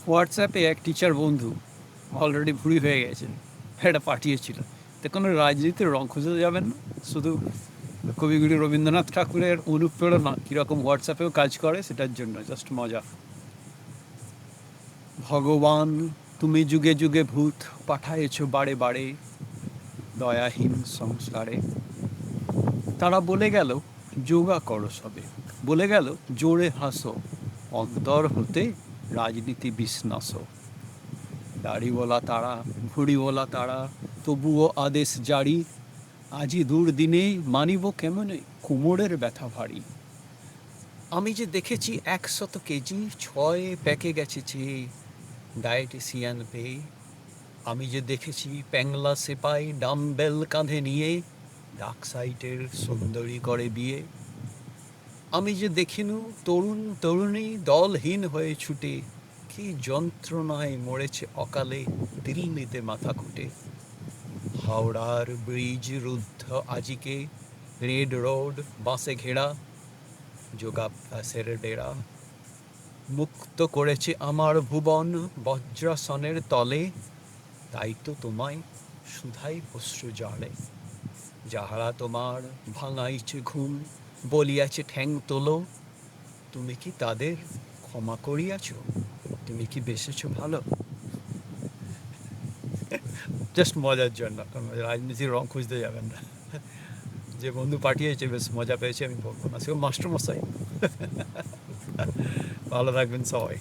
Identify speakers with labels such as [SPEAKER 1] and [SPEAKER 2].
[SPEAKER 1] হোয়াটসঅ্যাপে এক টিচার বন্ধু অলরেডি ভুঁড়ি হয়ে গেছে, এটা পাঠিয়েছিল। তো কোনো রাজনীতির রং খুঁজে যাবেন না, শুধু কবিগুরু রবীন্দ্রনাথ ঠাকুরের অনুপ্রেরণা কীরকম হোয়াটসঅ্যাপেও কাজ করে সেটার জন্য জাস্ট মজা। ভগবান, তুমি যুগে যুগে ভূত পাঠায়েছ বারে বারে দয়াহীন সংসারে। তারা বলে গেল যোগা করো সবে, বলে গেল জোরে হাসো, অন্তর হতে রাজনীতি বিশ্নাস। দাড়িওয়ালা তারা, ভুড়িওয়ালা তারা, তবুও আদেশ জারি, আজি দুর্দিনে মানিব কেমনে কোমরের ব্যথা ভারী। আমি যে দেখেছি 100 কেজি ছয় প্যাকে গেছে চেয়ে ডায়েটিসিয়ান পেয়ে। আমি যে দেখেছি প্যাংলা সেপাই ডাম্বেল কাঁধে নিয়ে ডাক সাইটের সুন্দরী করে বিয়ে। আমি যে দেখিনু তরুণ তরুণী দলহীন হয়ে ছুটে কি যন্ত্রণায় মরেছে অকালে দিল্লিতে মাথা কুটে। হাওড়ার ব্রিজ রুদ্ধ আজিকে, রেড রোড বাসে ঘেরা, যোগাভ্যাসের ডেরা। মুক্ত করেছে আমার ভুবন বজ্রাসনের তলে, তাই তো তোমায় সুধাই অশ্রু জলে। যাহারা তোমার ভাঙাইছে ঘুম, বলিয়াছে ঠ্যাং তোলো, তুমি কি তাদের ক্ষমা করিয়াছ? তুমি কি বেসেছ ভালো? জাস্ট মজার জন্য, রাজনীতির রং খুঁজতে যাবেন না। যে বন্ধু পাঠিয়েছে বেশ মজা পেয়েছে, আমি বলবো না, সে মাস্টারমশাই। ভালো থাকবেন সবাই।